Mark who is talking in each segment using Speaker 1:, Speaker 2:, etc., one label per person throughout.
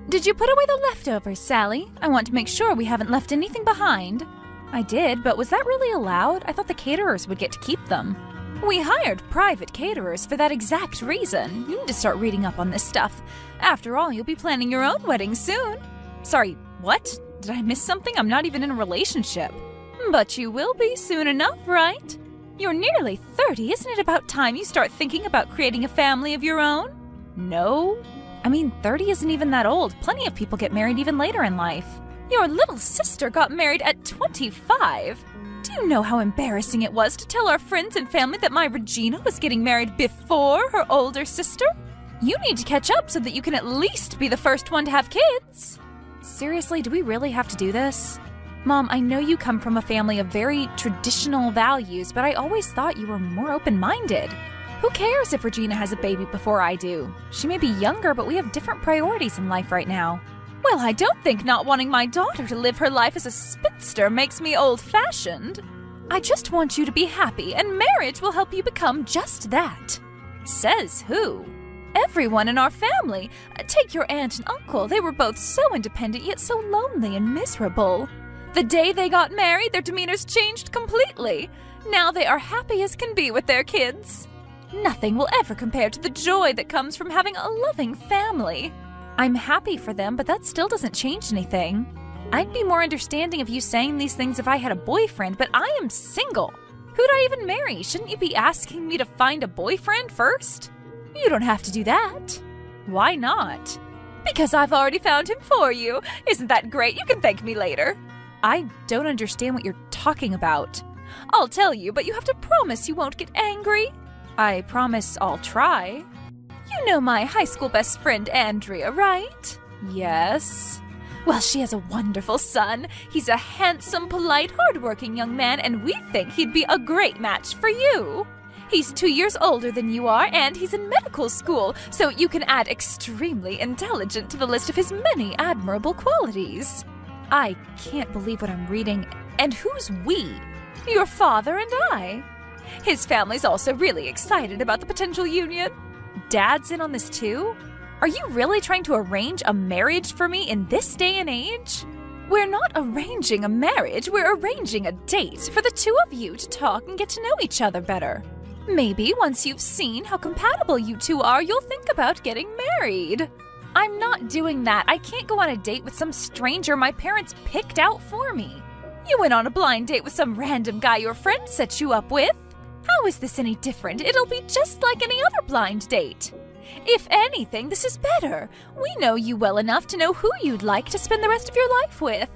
Speaker 1: Did you put away the leftovers, Sally? I want to make sure we haven't left anything behind. I did, but was that really allowed? I thought the caterers would get to keep them. We hired private caterers for that exact reason. You need to start reading up on this stuff. After all, you'll be planning your own wedding soon. Sorry, what? Did I miss something? I'm not even in a relationship. But you will be soon enough, right? You're nearly 30. Isn't it about time you start thinking about creating a family of your own? No. I mean, 30 isn't even that old. Plenty of people get married even later in life. Your little sister got married at 25. Do you know how embarrassing it was to tell our friends and family that my Regina was getting married before her older sister? You need to catch up so that you can at least be the first one to have kids. Seriously, do we really have to do this? Mom, I know you come from a family of very traditional values, but I always thought you were more open-minded. Who cares if Regina has a baby before I do? She may be younger, but we have different priorities in life right now. Well, I don't think not wanting my daughter to live her life as a spinster makes me old-fashioned. I just want you to be happy, and marriage will help you become just that. Says who? Everyone in our family. Take your aunt and uncle. They were both so independent, yet so lonely and miserable. The day they got married, their demeanors changed completely. Now they are happy as can be with their kids. Nothing will ever compare to the joy that comes from having a loving family. I'm happy for them, but that still doesn't change anything. I'd be more understanding of you saying these things if I had a boyfriend, but I am single. Who'd I even marry? Shouldn't you be asking me to find a boyfriend first? You don't have to do that. Why not? Because I've already found him for you. Isn't that great? You can thank me later. I don't understand what you're talking about. I'll tell you, but you have to promise you won't get angry. I promise I'll try. You know my high school best friend Andrea, right? Yes. Well, she has a wonderful son. He's a handsome, polite, hardworking young man, and we think he'd be a great match for you. He's 2 years older than you are, and he's in medical school, so you can add extremely intelligent to the list of his many admirable qualities. I can't believe what I'm reading. And who's we? Your father and I. His family's also really excited about the potential union. Dad's in on this too? Are you really trying to arrange a marriage for me in this day and age? We're not arranging a marriage, we're arranging a date for the two of you to talk and get to know each other better. Maybe once you've seen how compatible you two are, you'll think about getting married. I'm not doing that. I can't go on a date with some stranger my parents picked out for me. You went on a blind date with some random guy your friend set you up with. How is this any different? It'll be just like any other blind date. If anything, this is better. We know you well enough to know who you'd like to spend the rest of your life with.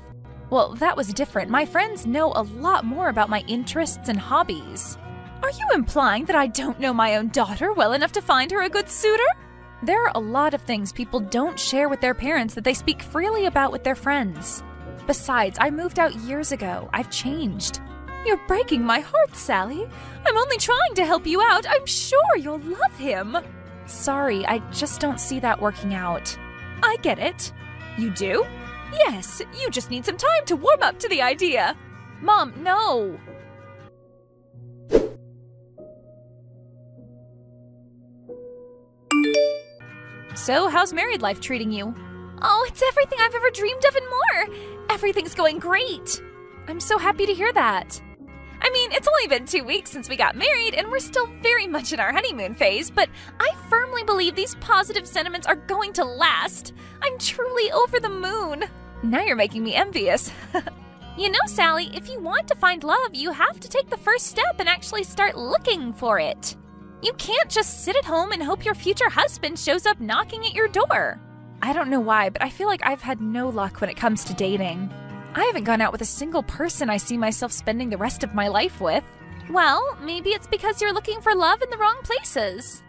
Speaker 1: Well, that was different. My friends know a lot more about my interests and hobbies. Are you implying that I don't know my own daughter well enough to find her a good suitor? There are a lot of things people don't share with their parents that they speak freely about with their friends. Besides, I moved out years ago. I've changed. You're breaking my heart, Sally. I'm only trying to help you out. I'm sure you'll love him. Sorry, I just don't see that working out. I get it. You do? Yes, you just need some time to warm up to the idea. Mom, no. So, how's married life treating you? Oh, it's everything I've ever dreamed of and more. Everything's going great. I'm so happy to hear that. I mean, it's only been 2 weeks since we got married, and we're still very much in our honeymoon phase, but I firmly believe these positive sentiments are going to last. I'm truly over the moon. Now you're making me envious. You know, Sally, if you want to find love, you have to take the first step and actually start looking for it. You can't just sit at home and hope your future husband shows up knocking at your door. I don't know why, but I feel like I've had no luck when it comes to dating. I haven't gone out with a single person I see myself spending the rest of my life with. Well, maybe it's because you're looking for love in the wrong places.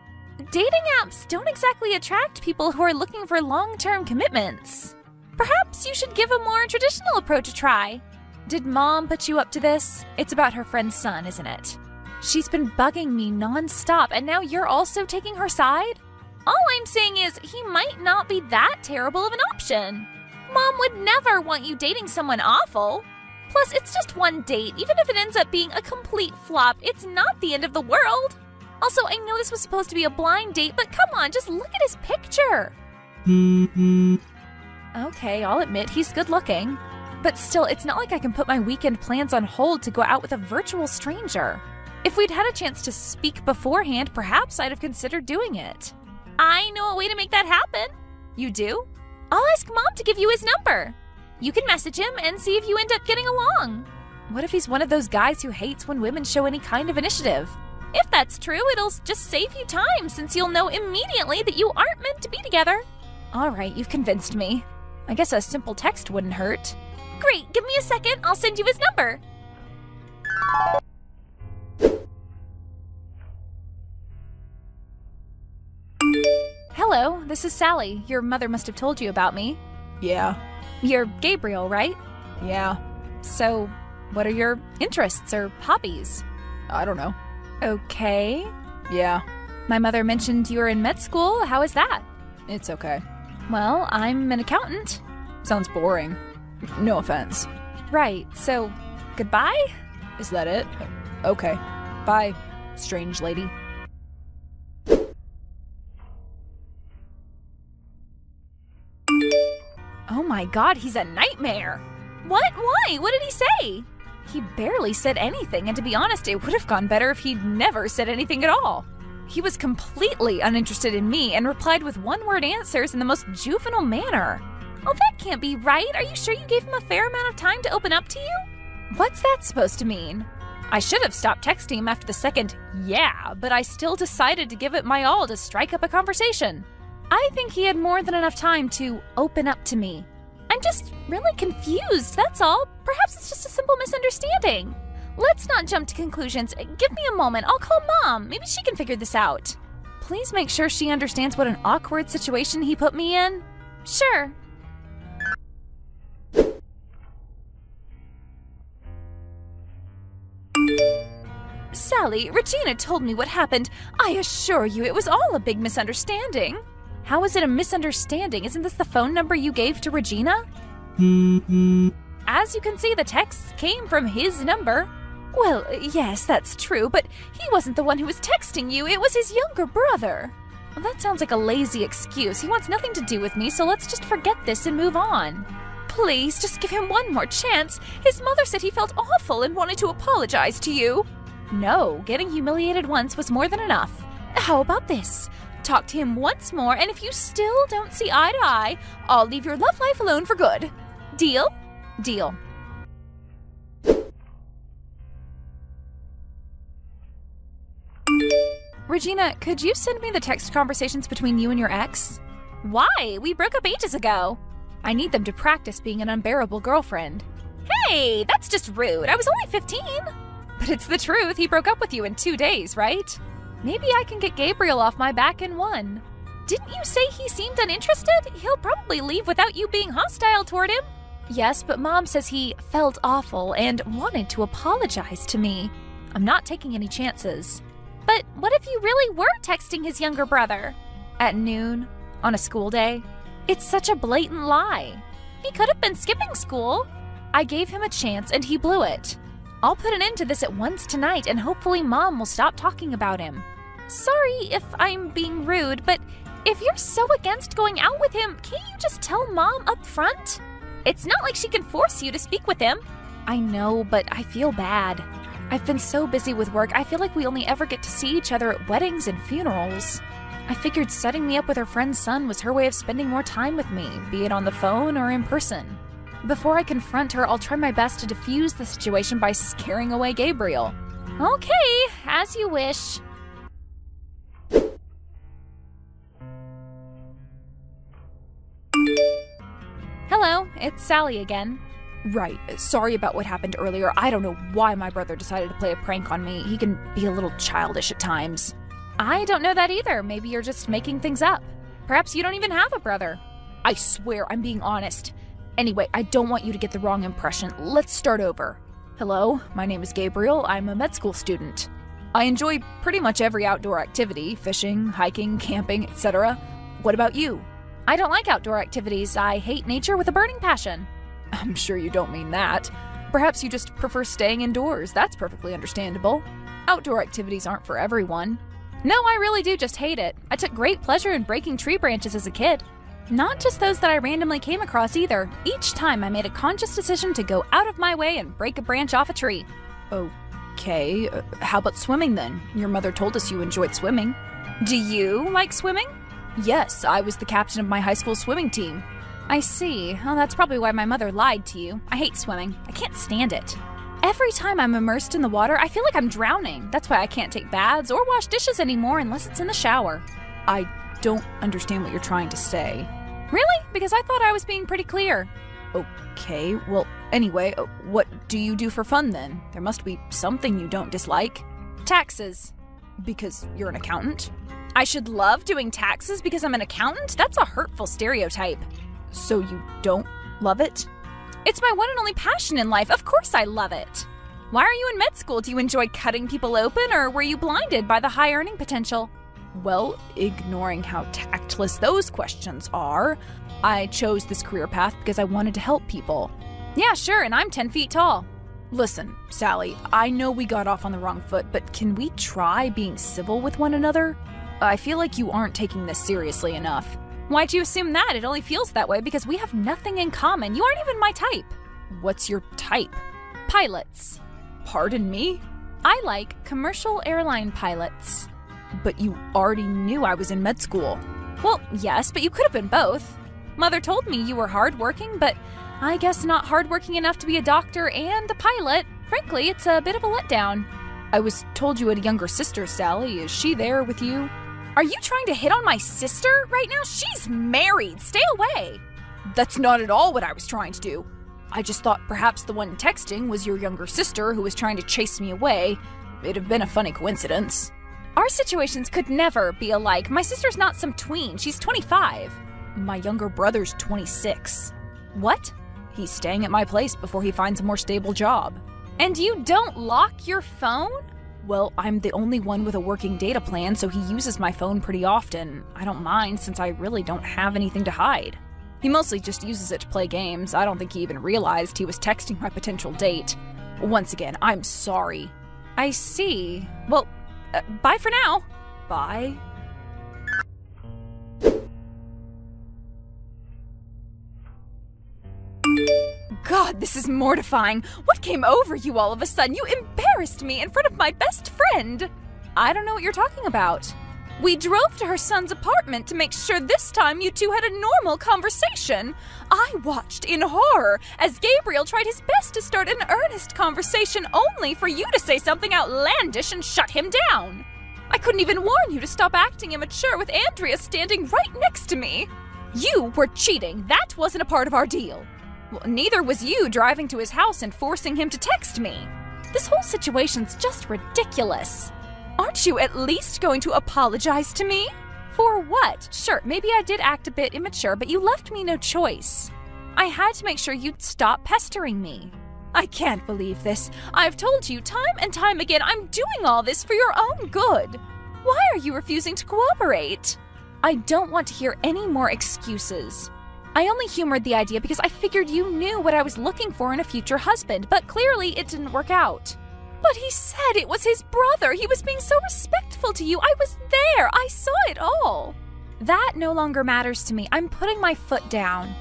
Speaker 1: Dating apps don't exactly attract people who are looking for long-term commitments. Perhaps you should give a more traditional approach a try. Did Mom put you up to this? It's about her friend's son, isn't it? She's been bugging me non-stop, and now you're also taking her side? All I'm saying is he might not be that terrible of an option. Mom would never want you dating someone awful. Plus, it's just one date. Even if it ends up being a complete flop, it's not the end of the world. Also, I know this was supposed to be a blind date, but come on, just look at his picture. Okay, I'll admit he's good looking. But still, it's not like I can put my weekend plans on hold to go out with a virtual stranger. If we'd had a chance to speak beforehand, perhaps I'd have considered doing it. I know a way to make that happen. You do? I'll ask Mom to give you his number. You can message him and see if you end up getting along. What if he's one of those guys who hates when women show any kind of initiative? If that's true, it'll just save you time since you'll know immediately that you aren't meant to be together. All right, you've convinced me. I guess a simple text wouldn't hurt. Great, give me a second, I'll send you his number. Hello, this is Sally. Your mother must have told you about me.
Speaker 2: Yeah.
Speaker 1: You're Gabriel, right?
Speaker 2: Yeah.
Speaker 1: So, what are your interests or hobbies?
Speaker 2: I don't know.
Speaker 1: Okay.
Speaker 2: Yeah.
Speaker 1: My mother mentioned you were in med school. How is that?
Speaker 2: It's okay.
Speaker 1: Well, I'm an accountant.
Speaker 2: Sounds boring. No offense.
Speaker 1: Right, so, goodbye?
Speaker 2: Is that it? Okay. Bye, strange lady.
Speaker 1: Oh my god, he's a nightmare! What? Why? What did he say? He barely said anything, and to be honest, it would have gone better if he'd never said anything at all. He was completely uninterested in me and replied with one-word answers in the most juvenile manner. Oh, that can't be right. Are you sure you gave him a fair amount of time to open up to you? What's that supposed to mean? I should have stopped texting him after the second yeah, but I still decided to give it my all to strike up a conversation. I think he had more than enough time to open up to me. I'm just really confused, that's all. Perhaps it's just a simple misunderstanding. Let's not jump to conclusions. Give me a moment. I'll call Mom. Maybe she can figure this out. Please make sure she understands what an awkward situation he put me in. Sure. Sally, Regina told me what happened. I assure you it was all a big misunderstanding. How is it a misunderstanding? Isn't this the phone number you gave to Regina? As you can see, the texts came from his number. Well, yes, that's true, but he wasn't the one who was texting you. It was his younger brother. Well, that sounds like a lazy excuse. He wants nothing to do with me, so let's just forget this and move on. Please, just give him one more chance. His mother said he felt awful and wanted to apologize to you. No, getting humiliated once was more than enough. How about this? Talk to him once more, and if you still don't see eye to eye, I'll leave your love life alone for good. Deal? Deal. Regina, could you send me the text conversations between you and your ex? Why? We broke up ages ago. I need them to practice being an unbearable girlfriend. Hey, that's just rude. I was only 15. But it's the truth. He broke up with you in 2 days, right? Maybe I can get Gabriel off my back in one. Didn't you say he seemed uninterested? He'll probably leave without you being hostile toward him. Yes, but Mom says he felt awful and wanted to apologize to me. I'm not taking any chances. But what if you really were texting his younger brother? At noon? On a school day? It's such a blatant lie. He could have been skipping school. I gave him a chance and he blew it. I'll put an end to this at once tonight and hopefully Mom will stop talking about him. Sorry if I'm being rude, but if you're so against going out with him, can't you just tell Mom up front? It's not like she can force you to speak with him. I know, but I feel bad. I've been so busy with work, I feel like we only ever get to see each other at weddings and funerals. I figured setting me up with her friend's son was her way of spending more time with me, be it on the phone or in person. Before I confront her, I'll try my best to defuse the situation by scaring away Gabriel. Okay, as you wish. Hello, it's Sally again.
Speaker 2: Right. Sorry about what happened earlier. I don't know why my brother decided to play a prank on me. He can be a little childish at times.
Speaker 1: I don't know that either. Maybe you're just making things up. Perhaps you don't even have a brother.
Speaker 2: I swear I'm being honest. Anyway, I don't want you to get the wrong impression. Let's start over. Hello, my name is Gabriel. I'm a med school student. I enjoy pretty much every outdoor activity, fishing, hiking, camping, etc. What about you?
Speaker 1: I don't like outdoor activities. I hate nature with a burning passion.
Speaker 2: I'm sure you don't mean that. Perhaps you just prefer staying indoors. That's perfectly understandable. Outdoor activities aren't for everyone.
Speaker 1: No, I really do just hate it. I took great pleasure in breaking tree branches as a kid. Not just those that I randomly came across either. Each time I made a conscious decision to go out of my way and break a branch off a tree.
Speaker 2: Okay, how about swimming then? Your mother told us you enjoyed swimming.
Speaker 1: Do you like swimming?
Speaker 2: Yes, I was the captain of my high school swimming team.
Speaker 1: I see. Well, that's probably why my mother lied to you. I hate swimming. I can't stand it. Every time I'm immersed in the water, I feel like I'm drowning. That's why I can't take baths or wash dishes anymore unless it's in the shower.
Speaker 2: I don't understand what you're trying to say.
Speaker 1: Really? Because I thought I was being pretty clear.
Speaker 2: Okay, well, anyway, what do you do for fun then? There must be something you don't dislike.
Speaker 1: Taxes.
Speaker 2: Because you're an accountant?
Speaker 1: I should love doing taxes because I'm an accountant? That's a hurtful stereotype.
Speaker 2: So you don't love it?
Speaker 1: It's my one and only passion in life. Of course I love it. Why are you in med school? Do you enjoy cutting people open, or were you blinded by the high earning potential?
Speaker 2: Well, ignoring how tactless those questions are, I chose this career path because I wanted to help people.
Speaker 1: Yeah, sure, and I'm 10 feet tall.
Speaker 2: Listen, Sally, I know we got off on the wrong foot, but can we try being civil with one another? I feel like you aren't taking this seriously enough.
Speaker 1: Why'd you assume that? It only feels that way because we have nothing in common. You aren't even my type.
Speaker 2: What's your type?
Speaker 1: Pilots.
Speaker 2: Pardon me?
Speaker 1: I like commercial airline pilots.
Speaker 2: But you already knew I was in med school.
Speaker 1: Well, yes, but you could have been both. Mother told me you were hardworking, but I guess not hardworking enough to be a doctor and a pilot. Frankly, it's a bit of a letdown.
Speaker 2: I was told you had a younger sister, Sally. Is she there with you?
Speaker 1: Are you trying to hit on my sister right now? She's married. Stay away.
Speaker 2: That's not at all what I was trying to do. I just thought perhaps the one texting was your younger sister who was trying to chase me away. It'd have been a funny coincidence.
Speaker 1: Our situations could never be alike. My sister's not some tween. She's 25.
Speaker 2: My younger brother's 26.
Speaker 1: What?
Speaker 2: He's staying at my place before he finds a more stable job.
Speaker 1: And you don't lock your phone?
Speaker 2: Well, I'm the only one with a working data plan, so he uses my phone pretty often. I don't mind since I really don't have anything to hide. He mostly just uses it to play games. I don't think he even realized he was texting my potential date. Once again, I'm sorry.
Speaker 1: I see. Well, bye for now.
Speaker 2: Bye.
Speaker 1: God, this is mortifying. What came over you all of a sudden? You embarrassed me in front of my best friend.
Speaker 2: I don't know what you're talking about.
Speaker 1: We drove to her son's apartment to make sure this time you two had a normal conversation. I watched in horror as Gabriel tried his best to start an earnest conversation only for you to say something outlandish and shut him down. I couldn't even warn you to stop acting immature with Andrea standing right next to me. You were cheating. That wasn't a part of our deal. Well, neither was you driving to his house and forcing him to text me. This whole situation's just ridiculous. Aren't you at least going to apologize to me? For what? Sure, maybe I did act a bit immature, but you left me no choice. I had to make sure you'd stop pestering me. I can't believe this. I've told you time and time again I'm doing all this for your own good. Why are you refusing to cooperate? I don't want to hear any more excuses. I only humored the idea because I figured you knew what I was looking for in a future husband, but clearly it didn't work out. But he said it was his brother. He was being so respectful to you. I was there. I saw it all. That no longer matters to me. I'm putting my foot down.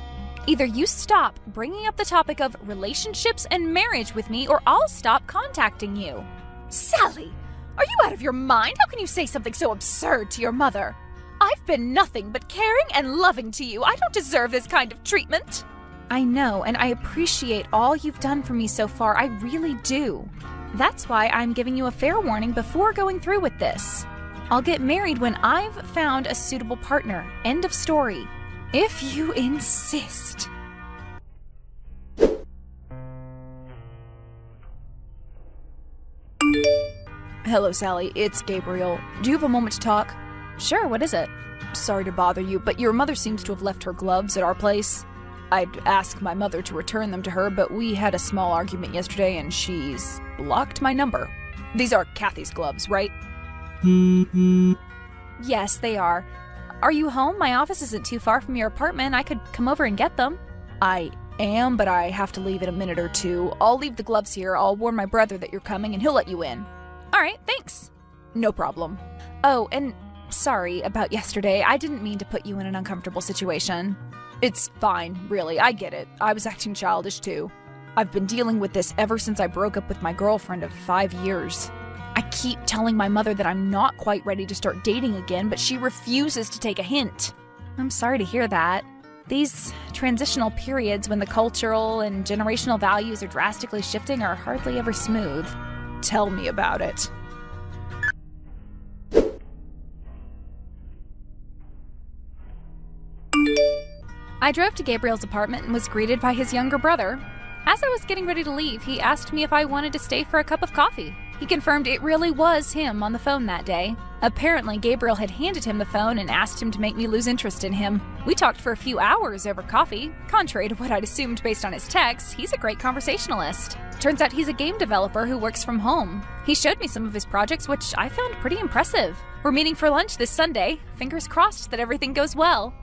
Speaker 1: Either you stop bringing up the topic of relationships and marriage with me, or I'll stop contacting you. Sally, are you out of your mind? How can you say something so absurd to your mother? I've been nothing but caring and loving to you. I don't deserve this kind of treatment. I know, and I appreciate all you've done for me so far. I really do. That's why I'm giving you a fair warning before going through with this. I'll get married when I've found a suitable partner. End of story. If you insist.
Speaker 2: Hello, Sally. It's Gabriel. Do you have a moment to talk?
Speaker 1: Sure, what is it?
Speaker 2: Sorry to bother you, but your mother seems to have left her gloves at our place. I'd ask my mother to return them to her, but we had a small argument yesterday and she's blocked my number. These are Kathy's gloves, right?
Speaker 1: Yes, they are. Are you home? My office isn't too far from your apartment. I could come over and get them.
Speaker 2: I am, but I have to leave in a minute or two. I'll leave the gloves here. I'll warn my brother that you're coming and he'll let you in.
Speaker 1: All right, thanks.
Speaker 2: No problem.
Speaker 1: Oh, and sorry about yesterday. I didn't mean to put you in an uncomfortable situation.
Speaker 2: It's fine, really. I get it. I was acting childish too. I've been dealing with this ever since I broke up with my girlfriend of 5 years. I keep telling my mother that I'm not quite ready to start dating again, but she refuses to take a hint.
Speaker 1: I'm sorry to hear that. These transitional periods when the cultural and generational values are drastically shifting are hardly ever smooth.
Speaker 2: Tell me about it.
Speaker 1: I drove to Gabriel's apartment and was greeted by his younger brother. As I was getting ready to leave, he asked me if I wanted to stay for a cup of coffee. He confirmed it really was him on the phone that day. Apparently, Gabriel had handed him the phone and asked him to make me lose interest in him. We talked for a few hours over coffee. Contrary to what I'd assumed based on his texts, he's a great conversationalist. Turns out he's a game developer who works from home. He showed me some of his projects, which I found pretty impressive. We're meeting for lunch this Sunday. Fingers crossed that everything goes well.